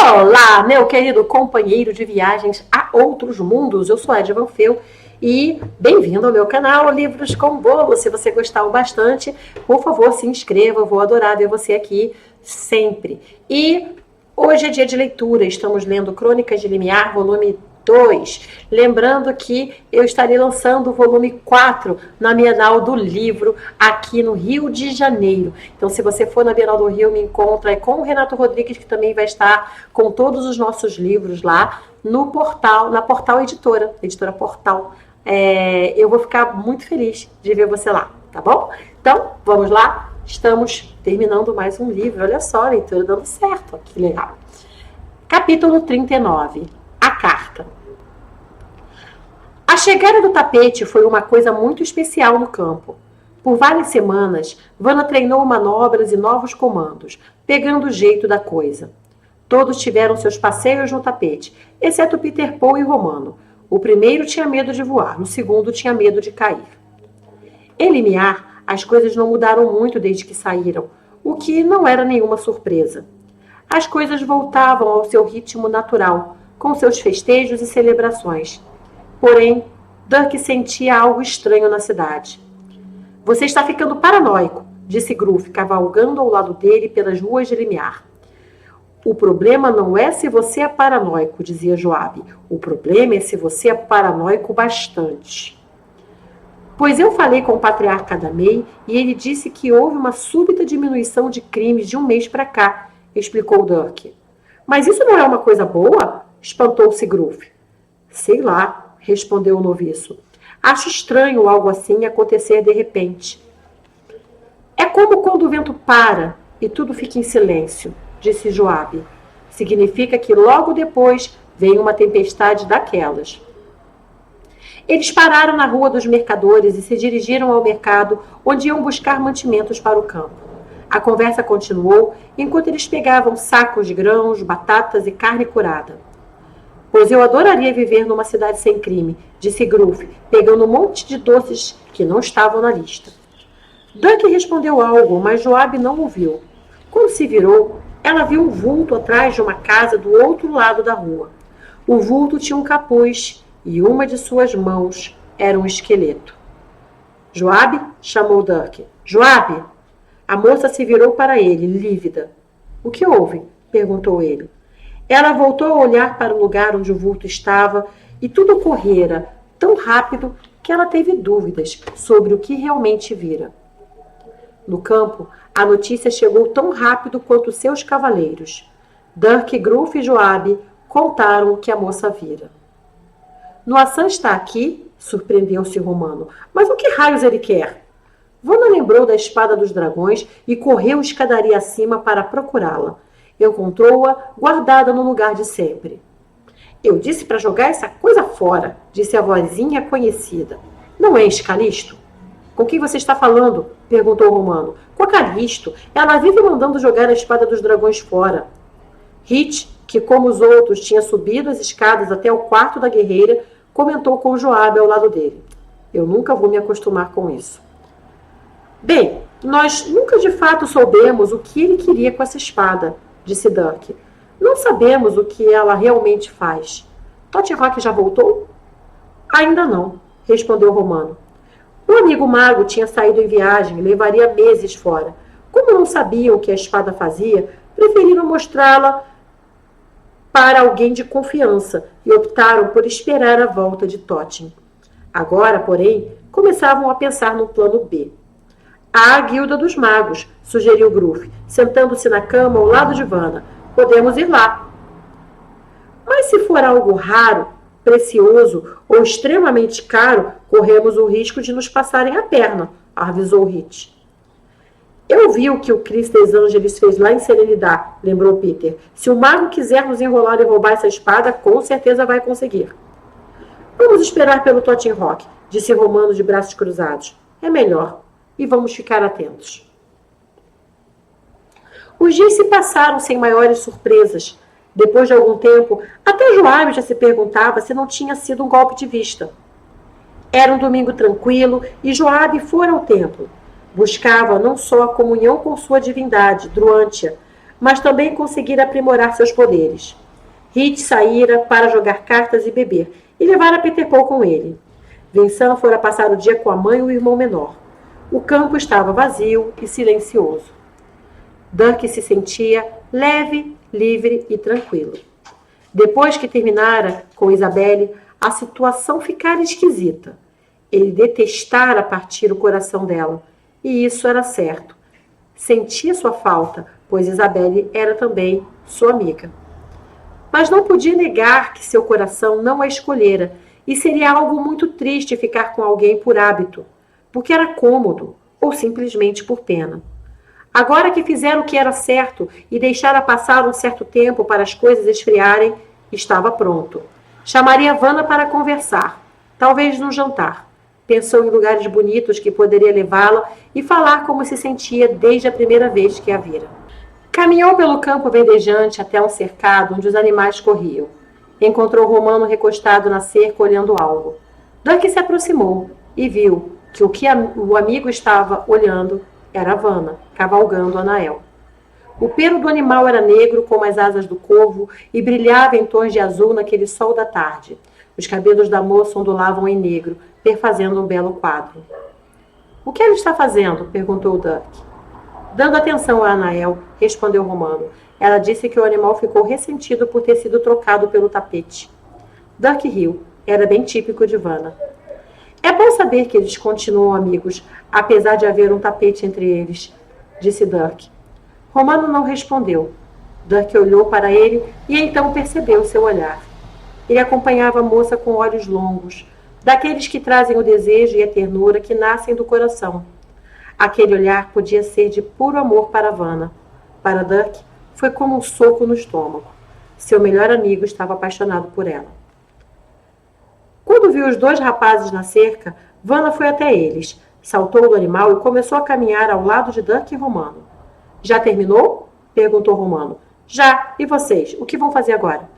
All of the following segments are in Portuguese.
Olá, meu querido companheiro de viagens a outros mundos. Eu sou a Ed Van Fel e bem-vindo ao meu canal Livros com Bolo. Se você gostar bastante, por favor, se inscreva. Eu vou adorar ver você aqui sempre. E hoje é dia de leitura. Estamos lendo Crônicas de Limiar, volume 2. Lembrando que eu estarei lançando o volume 4 na Bienal do Livro aqui no Rio de Janeiro. Então, se você for na Bienal do Rio, me encontra com o Renato Rodrigues, que também vai estar com todos os nossos livros lá no portal, na Portal Editora Portal. Eu vou ficar muito feliz de ver você lá, tá bom? Então, vamos lá. Estamos terminando mais um livro. Olha só, a leitura dando certo. Que legal. Capítulo 39. A carta. A chegada do tapete foi uma coisa muito especial no campo. Por várias semanas, Vanna treinou manobras e novos comandos, pegando o jeito da coisa. Todos tiveram seus passeios no tapete, exceto Peter Paul e Romano. O primeiro tinha medo de voar, o segundo tinha medo de cair. Em Limiar, as coisas não mudaram muito desde que saíram, o que não era nenhuma surpresa. As coisas voltavam ao seu ritmo natural, com seus festejos e celebrações. Porém, Dirk sentia algo estranho na cidade. Você está ficando paranoico, disse Gruff, cavalgando ao lado dele pelas ruas de Limiar. O problema não é se você é paranoico, dizia Joabe. O problema é se você é paranoico bastante. Pois eu falei com o patriarca Adamei e ele disse que houve uma súbita diminuição de crimes de um mês para cá, explicou Dirk. Mas isso não é uma coisa boa? Espantou-se Gruff. Sei lá, respondeu o noviço. Acho estranho algo assim acontecer de repente. É como quando o vento para e tudo fica em silêncio, disse Joabe. Significa que logo depois vem uma tempestade daquelas. Eles pararam na Rua dos Mercadores e se dirigiram ao mercado, onde iam buscar mantimentos para o campo. A conversa continuou enquanto eles pegavam sacos de grãos, batatas e carne curada. Pois eu adoraria viver numa cidade sem crime, disse Gruff, pegando um monte de doces que não estavam na lista. Dirk respondeu algo, mas Joabe não ouviu. Quando se virou, ela viu um vulto atrás de uma casa do outro lado da rua. O vulto tinha um capuz e uma de suas mãos era um esqueleto. Joabe? Chamou Dirk. Joabe! A moça se virou para ele, lívida. O que houve? Perguntou ele. Ela voltou a olhar para o lugar onde o vulto estava e tudo ocorrera tão rápido que ela teve dúvidas sobre o que realmente vira. No campo, a notícia chegou tão rápido quanto seus cavaleiros. Dirk, Gruff e Joabe contaram o que a moça vira. Noassan está aqui? Surpreendeu-se Romano. Mas o que raios ele quer? Vanna lembrou da espada dos dragões e correu escadaria acima para procurá-la. Encontrou-a guardada no lugar de sempre. Eu disse para jogar essa coisa fora, disse a vozinha conhecida. Não é Calisto? Com quem você está falando? Perguntou Romano. Com a Calisto. Ela vive mandando jogar a espada dos dragões fora. Hit, que como os outros tinha subido as escadas até o quarto da guerreira, comentou com Joabe ao lado dele. Eu nunca vou me acostumar com isso. Bem, nós nunca de fato soubemos o que ele queria com essa espada, disse Dirk. Não sabemos o que ela realmente faz. Totti-Rock já voltou? Ainda não, respondeu Romano. O amigo mago tinha saído em viagem e levaria meses fora. Como não sabiam o que a espada fazia, preferiram mostrá-la para alguém de confiança e optaram por esperar a volta de Totin. Agora, porém, começavam a pensar no plano B. Há a Guilda dos Magos, sugeriu Gruff, sentando-se na cama ao lado de Vanna. Podemos ir lá. Mas se for algo raro, precioso ou extremamente caro, corremos o risco de nos passarem a perna, avisou Hit. Eu vi o que o Cristes Angelis fez lá em Serenidade, lembrou Peter. Se o mago quiser nos enrolar e roubar essa espada, com certeza vai conseguir. Vamos esperar pelo Totti-Rock, disse Romano de braços cruzados. É melhor. E vamos ficar atentos. Os dias se passaram sem maiores surpresas. Depois de algum tempo, até Joabe já se perguntava se não tinha sido um golpe de vista. Era um domingo tranquilo e Joabe fora ao templo. Buscava não só a comunhão com sua divindade, Druantia, mas também conseguira aprimorar seus poderes. Hit saíra para jogar cartas e beber, e levara Peter Paul com ele. Vincent fora passar o dia com a mãe e o irmão menor. O campo estava vazio e silencioso. Dirk se sentia leve, livre e tranquilo. Depois que terminara com Isabelle, a situação ficara esquisita. Ele detestara partir o coração dela, e isso era certo. Sentia sua falta, pois Isabelle era também sua amiga. Mas não podia negar que seu coração não a escolhera, e seria algo muito triste ficar com alguém por hábito, porque era cômodo, ou simplesmente por pena. Agora que fizeram o que era certo e deixara passar um certo tempo para as coisas esfriarem, estava pronto. Chamaria Vanna para conversar, talvez num jantar. Pensou em lugares bonitos que poderia levá-la e falar como se sentia desde a primeira vez que a vira. Caminhou pelo campo verdejante até um cercado onde os animais corriam. Encontrou Romano recostado na cerca olhando algo. Dirk se aproximou e viu que o amigo estava olhando era Vanna, cavalgando Anael. O pelo do animal era negro como as asas do corvo e brilhava em tons de azul naquele sol da tarde. Os cabelos da moça ondulavam em negro, perfazendo um belo quadro. O que ela está fazendo? Perguntou Dirk. Dando atenção a Anael, respondeu Romano. Ela disse que o animal ficou ressentido por ter sido trocado pelo tapete. Dirk riu. Era bem típico de Vanna. É bom saber que eles continuam amigos, apesar de haver um tapete entre eles, disse Dirk. Romano não respondeu. Dirk olhou para ele e então percebeu seu olhar. Ele acompanhava a moça com olhos longos, daqueles que trazem o desejo e a ternura que nascem do coração. Aquele olhar podia ser de puro amor para Vanna. Para Dirk, foi como um soco no estômago. Seu melhor amigo estava apaixonado por ela. Quando viu os dois rapazes na cerca, Vanna foi até eles, saltou do animal e começou a caminhar ao lado de Dirk e Romano. Já terminou? Perguntou Romano. Já. E vocês? O que vão fazer agora?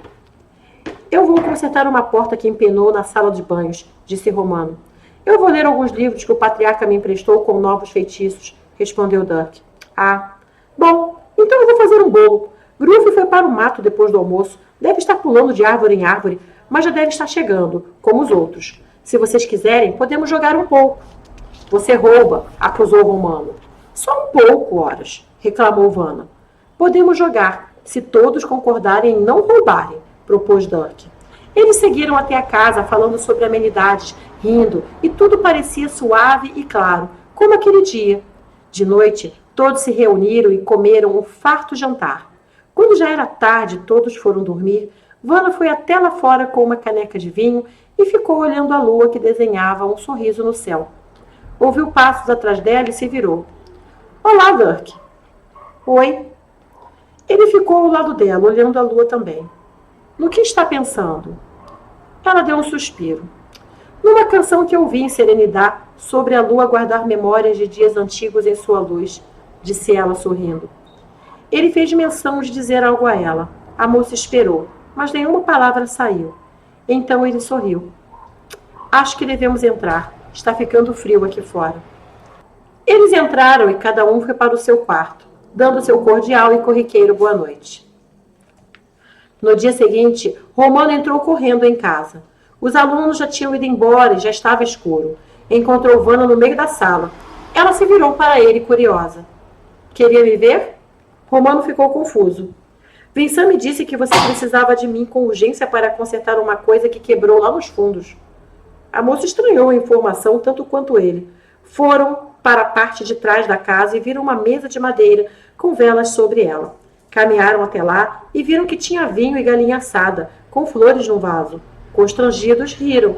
Eu vou consertar uma porta que empenou na sala de banhos, disse Romano. Eu vou ler alguns livros que o patriarca me emprestou com novos feitiços, respondeu Dirk. Ah, bom, então eu vou fazer um bolo. Groove foi para o mato depois do almoço. Deve estar pulando de árvore em árvore, mas já deve estar chegando, como os outros. Se vocês quiserem, podemos jogar um pouco. Você rouba, acusou Romano. Só um pouco, horas, reclamou Vanna. Podemos jogar, se todos concordarem em não roubarem, propôs Dirk. Eles seguiram até a casa, falando sobre amenidades, rindo, e tudo parecia suave e claro, como aquele dia. De noite, todos se reuniram e comeram um farto jantar. Quando já era tarde, todos foram dormir. Vanna foi até lá fora com uma caneca de vinho e ficou olhando a lua que desenhava um sorriso no céu. Ouviu passos atrás dela e se virou. Olá, Dirk. Oi. Ele ficou ao lado dela, olhando a lua também. No que está pensando? Ela deu um suspiro. Numa canção que ouvi em Serenidade, sobre a lua guardar memórias de dias antigos em sua luz, disse ela sorrindo. Ele fez menção de dizer algo a ela. A moça esperou, mas nenhuma palavra saiu. Então ele sorriu. Acho que devemos entrar. Está ficando frio aqui fora. Eles entraram e cada um foi para o seu quarto, dando seu cordial e corriqueiro boa noite. No dia seguinte, Romano entrou correndo em casa. Os alunos já tinham ido embora e já estava escuro. Encontrou Vanna no meio da sala. Ela se virou para ele, curiosa. Queria me ver? Romano ficou confuso. Vincent me disse que você precisava de mim com urgência para consertar uma coisa que quebrou lá nos fundos. A moça estranhou a informação tanto quanto ele. Foram para a parte de trás da casa e viram uma mesa de madeira com velas sobre ela. Caminharam até lá e viram que tinha vinho e galinha assada, com flores no vaso. Constrangidos, riram.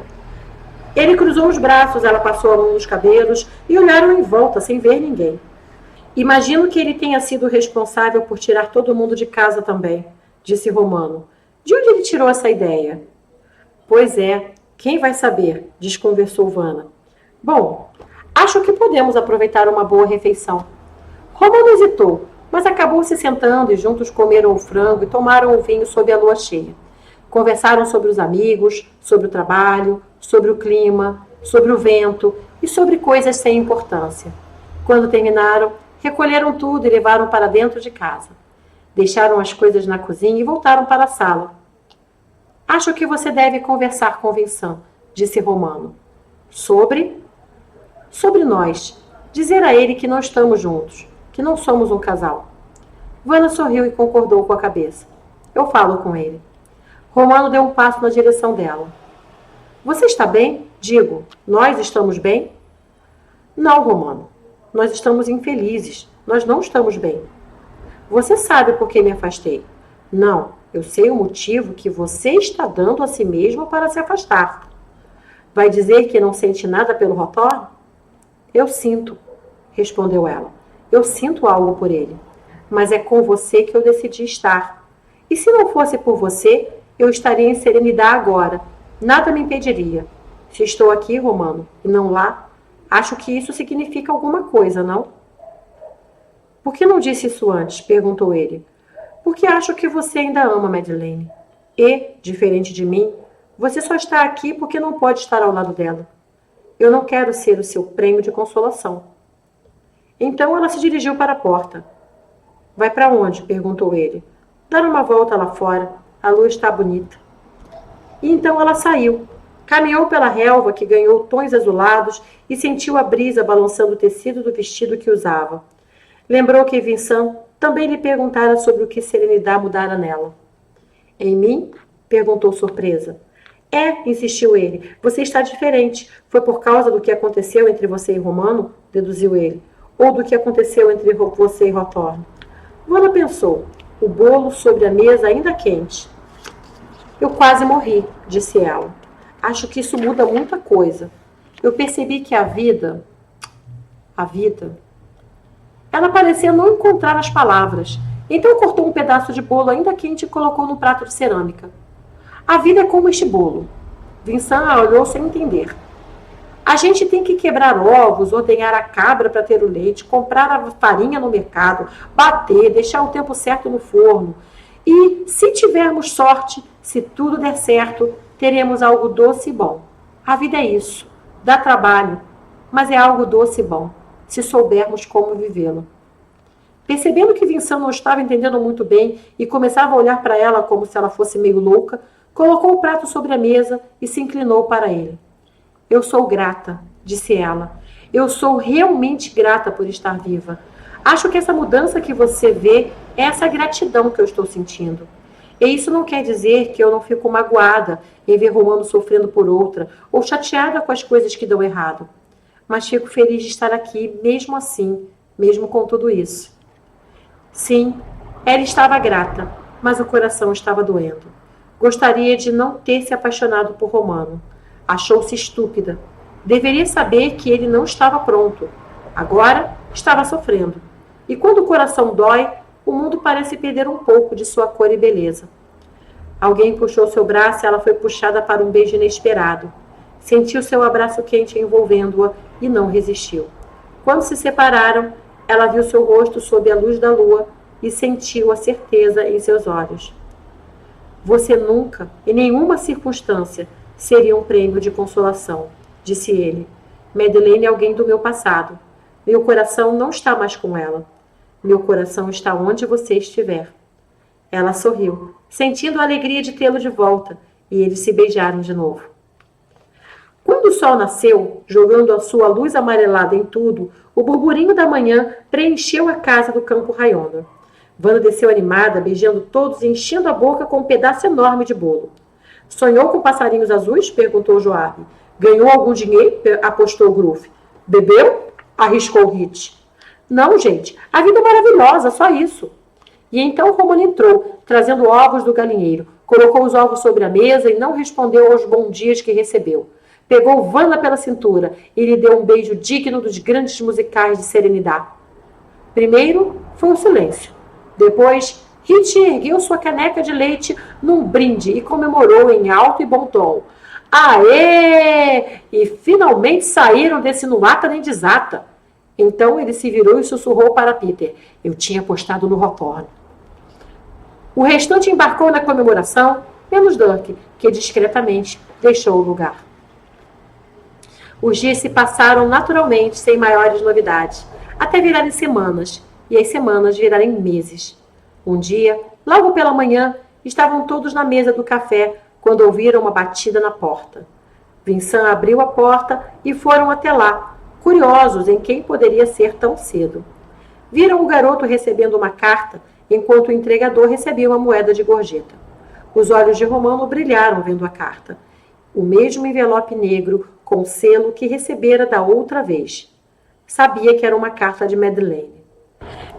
Ele cruzou os braços, ela passou a mão nos cabelos e olharam em volta sem ver ninguém. Imagino que ele tenha sido responsável por tirar todo mundo de casa também, disse Romano. De onde ele tirou essa ideia? Pois é, quem vai saber, desconversou Vanna. Bom, acho que podemos aproveitar uma boa refeição. Romano hesitou, mas acabou se sentando e juntos comeram o frango e tomaram o vinho sob a lua cheia. Conversaram sobre os amigos, sobre o trabalho, sobre o clima, sobre o vento e sobre coisas sem importância. Quando terminaram, recolheram tudo e levaram para dentro de casa. Deixaram as coisas na cozinha e voltaram para a sala. Acho que você deve conversar com Vincent, disse Romano. Sobre nós. Dizer a ele que não estamos juntos, que não somos um casal. Vana sorriu e concordou com a cabeça. Eu falo com ele. Romano deu um passo na direção dela. Você está bem? Digo, nós estamos bem? Não, Romano. Nós estamos infelizes. Nós não estamos bem. Você sabe por que me afastei? Não, eu sei o motivo que você está dando a si mesmo para se afastar. Vai dizer que não sente nada pelo Rotor? Eu sinto, respondeu ela. Eu sinto algo por ele. Mas é com você que eu decidi estar. E se não fosse por você, eu estaria em Serenidade agora. Nada me impediria. Se estou aqui, Romano, e não lá, acho que isso significa alguma coisa, não? Por que não disse isso antes? Perguntou ele. Porque acho que você ainda ama Madeleine. E, diferente de mim, você só está aqui porque não pode estar ao lado dela. Eu não quero ser o seu prêmio de consolação. Então ela se dirigiu para a porta. Vai para onde? Perguntou ele. Dar uma volta lá fora. A lua está bonita. E então ela saiu. Caminhou pela relva que ganhou tons azulados e sentiu a brisa balançando o tecido do vestido que usava. Lembrou que Vincent também lhe perguntara sobre o que Serenidade mudara nela. Em mim? Perguntou surpresa. Insistiu ele. Você está diferente. Foi por causa do que aconteceu entre você e Romano? Deduziu ele. Ou do que aconteceu entre você e Rotorno? Vana pensou. O bolo sobre a mesa ainda quente. Eu quase morri, disse ela. Acho que isso muda muita coisa. Eu percebi que a vida... Ela parecia não encontrar as palavras. Então cortou um pedaço de bolo ainda quente e colocou no prato de cerâmica. A vida é como este bolo. Vincent a olhou sem entender. A gente tem que quebrar ovos, ordenhar a cabra para ter o leite, comprar a farinha no mercado, bater, deixar o tempo certo no forno. E, se tivermos sorte, se tudo der certo, teremos algo doce e bom. A vida é isso. Dá trabalho, mas é algo doce e bom, se soubermos como vivê-lo. Percebendo que Vincent não estava entendendo muito bem e começava a olhar para ela como se ela fosse meio louca, colocou o prato sobre a mesa e se inclinou para ele. Eu sou grata, disse ela. Eu sou realmente grata por estar viva. Acho que essa mudança que você vê é essa gratidão que eu estou sentindo. E isso não quer dizer que eu não fico magoada em ver Romano sofrendo por outra ou chateada com as coisas que dão errado. Mas fico feliz de estar aqui mesmo assim, mesmo com tudo isso. Sim, ela estava grata, mas o coração estava doendo. Gostaria de não ter se apaixonado por Romano. Achou-se estúpida. Deveria saber que ele não estava pronto. Agora estava sofrendo. E quando o coração dói, o mundo parece perder um pouco de sua cor e beleza. Alguém puxou seu braço e ela foi puxada para um beijo inesperado. Sentiu seu abraço quente envolvendo-a e não resistiu. Quando se separaram, ela viu seu rosto sob a luz da lua e sentiu a certeza em seus olhos. Você nunca, em nenhuma circunstância, seria um prêmio de consolação, disse ele. Madeleine é alguém do meu passado. Meu coração não está mais com ela. Meu coração está onde você estiver. Ela sorriu, sentindo a alegria de tê-lo de volta, e eles se beijaram de novo. Quando o sol nasceu, jogando a sua luz amarelada em tudo, o burburinho da manhã preencheu a casa do Campo Rayondor. Vana desceu animada, beijando todos e enchendo a boca com um pedaço enorme de bolo. Sonhou com passarinhos azuis? Perguntou Joabe. Ganhou algum dinheiro? Apostou Gruff. Bebeu? Arriscou Hit. Não, gente. A vida é maravilhosa, só isso. E então Romano entrou, trazendo ovos do galinheiro. Colocou os ovos sobre a mesa e não respondeu aos bons dias que recebeu. Pegou Vana pela cintura e lhe deu um beijo digno dos grandes musicais de Serenidade. Primeiro foi o silêncio. Depois, Hit ergueu sua caneca de leite num brinde e comemorou em alto e bom tom. Aê! E finalmente saíram desse não ata nem desata. Então ele se virou e sussurrou para Peter. Eu tinha apostado no Rotorno. O restante embarcou na comemoração, menos Dirk, que discretamente deixou o lugar. Os dias se passaram naturalmente, sem maiores novidades, até virarem semanas, e as semanas virarem meses. Um dia, logo pela manhã, estavam todos na mesa do café quando ouviram uma batida na porta. Vincent abriu a porta e foram até lá, curiosos em quem poderia ser tão cedo. Viram o garoto recebendo uma carta, enquanto o entregador recebia uma moeda de gorjeta. Os olhos de Romano brilharam vendo a carta. O mesmo envelope negro com selo que recebera da outra vez. Sabia que era uma carta de Madeleine.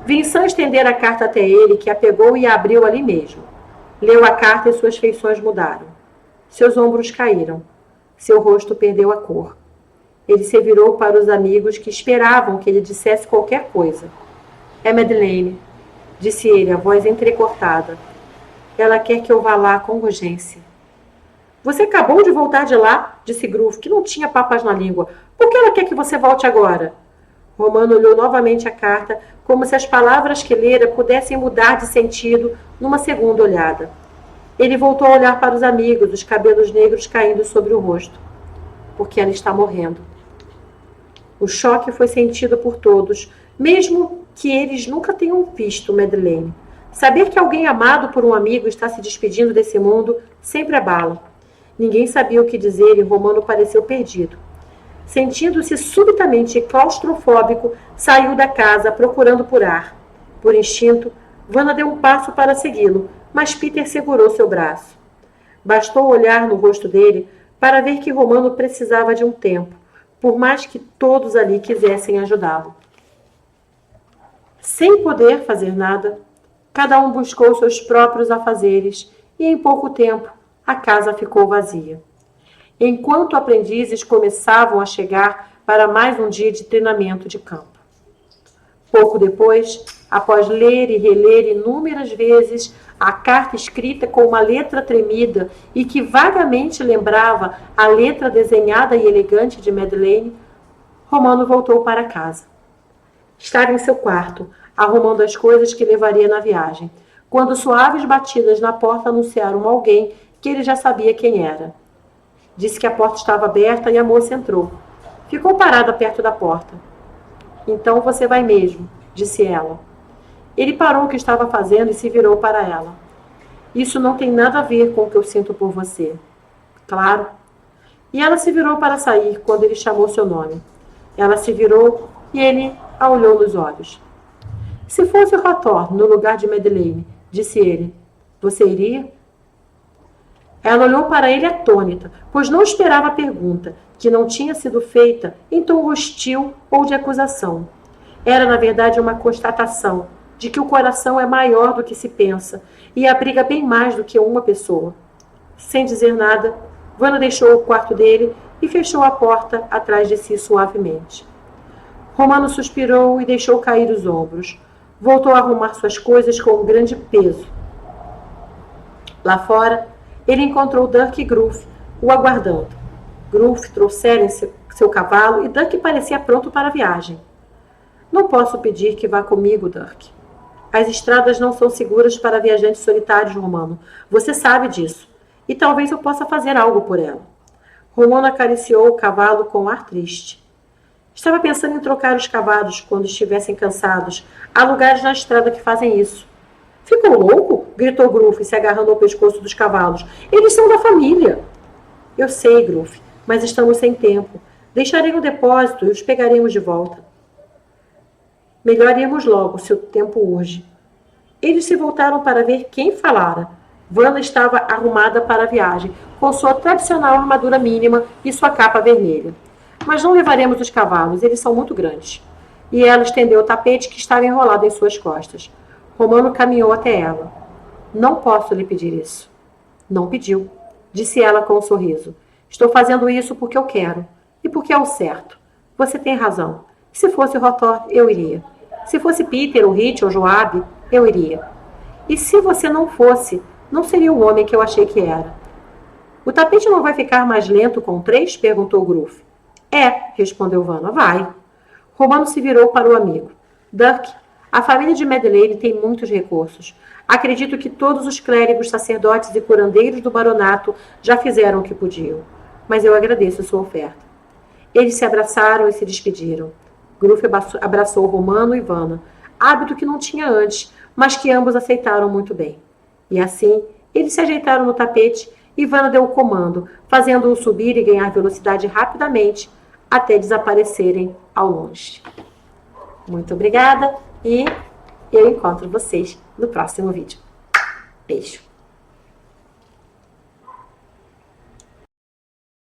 Vincent estendera a carta até ele, que a pegou e a abriu ali mesmo. Leu a carta e suas feições mudaram. Seus ombros caíram. Seu rosto perdeu a cor. Ele se virou para os amigos que esperavam que ele dissesse qualquer coisa. É Madeleine, disse ele, a voz entrecortada. Ela quer que eu vá lá com urgência. Você acabou de voltar de lá, disse Groove, que não tinha papas na língua. Por que ela quer que você volte agora? Romano olhou novamente a carta, como se as palavras que lera pudessem mudar de sentido numa segunda olhada. Ele voltou a olhar para os amigos, os cabelos negros caindo sobre o rosto. Porque ela está morrendo. O choque foi sentido por todos, mesmo que eles nunca tenham visto Madeleine. Saber que alguém amado por um amigo está se despedindo desse mundo sempre abala. Ninguém sabia o que dizer e Romano pareceu perdido. Sentindo-se subitamente claustrofóbico, saiu da casa procurando por ar. Por instinto, Vanna deu um passo para segui-lo, mas Peter segurou seu braço. Bastou olhar no rosto dele para ver que Romano precisava de um tempo, por mais que todos ali quisessem ajudá-lo. Sem poder fazer nada, cada um buscou seus próprios afazeres e, em pouco tempo, a casa ficou vazia. Enquanto aprendizes começavam a chegar para mais um dia de treinamento de campo. Pouco depois, após ler e reler inúmeras vezes a carta escrita com uma letra tremida e que vagamente lembrava a letra desenhada e elegante de Madeleine, Romano voltou para casa. Estava em seu quarto, arrumando as coisas que levaria na viagem, quando suaves batidas na porta anunciaram alguém que ele já sabia quem era. Disse que a porta estava aberta e a moça entrou. Ficou parada perto da porta. Então você vai mesmo, disse ela. Ele parou o que estava fazendo e se virou para ela. Isso não tem nada a ver com o que eu sinto por você. Claro. E ela se virou para sair quando ele chamou seu nome. Ela se virou e ele a olhou nos olhos. Se fosse Rotor no lugar de Madeleine, disse ele, você iria? Ela olhou para ele atônita, pois não esperava a pergunta, que não tinha sido feita em tom hostil ou de acusação. Era, na verdade, uma constatação de que o coração é maior do que se pensa e abriga bem mais do que uma pessoa. Sem dizer nada, Vanna deixou o quarto dele e fechou a porta atrás de si suavemente. Romano suspirou e deixou cair os ombros. Voltou a arrumar suas coisas com um grande peso. Lá fora, ele encontrou Dirk e Groove, o aguardando. Groove trouxera seu cavalo e Dirk parecia pronto para a viagem. Não posso pedir que vá comigo, Dirk. As estradas não são seguras para viajantes solitários, Romano. Você sabe disso. E talvez eu possa fazer algo por ela. Romano acariciou o cavalo com ar triste. Estava pensando em trocar os cavalos quando estivessem cansados. Há lugares na estrada que fazem isso. Ficou louco? Gritou Groove, se agarrando ao pescoço dos cavalos. Eles são da família. Eu sei, Groove, mas estamos sem tempo. Deixarei no depósito e os pegaremos de volta. Melhor irmos logo, se o tempo urge. Eles se voltaram para ver quem falara. Vanna estava arrumada para a viagem, com sua tradicional armadura mínima e sua capa vermelha. Mas não levaremos os cavalos, eles são muito grandes. E ela estendeu o tapete que estava enrolado em suas costas. Romano caminhou até ela. Não posso lhe pedir isso. Não pediu, disse ela com um sorriso. Estou fazendo isso porque eu quero e porque é o certo. Você tem razão. Se fosse Rotor, eu iria. Se fosse Peter, ou Hit, ou Joabe, eu iria. E se você não fosse, não seria o homem que eu achei que era. O tapete não vai ficar mais lento com 3? Perguntou Groove. É, respondeu Vanna. Vai. Romano se virou para o amigo. Dirk, a família de Madeleine tem muitos recursos. Acredito que todos os clérigos, sacerdotes e curandeiros do baronato já fizeram o que podiam. Mas eu agradeço a sua oferta. Eles se abraçaram e se despediram. Groove abraçou Romano e Vanna, hábito que não tinha antes, mas que ambos aceitaram muito bem. E assim, eles se ajeitaram no tapete e Vanna deu o comando, fazendo-o subir e ganhar velocidade rapidamente até desaparecerem ao longe. Muito obrigada e eu encontro vocês no próximo vídeo. Beijo!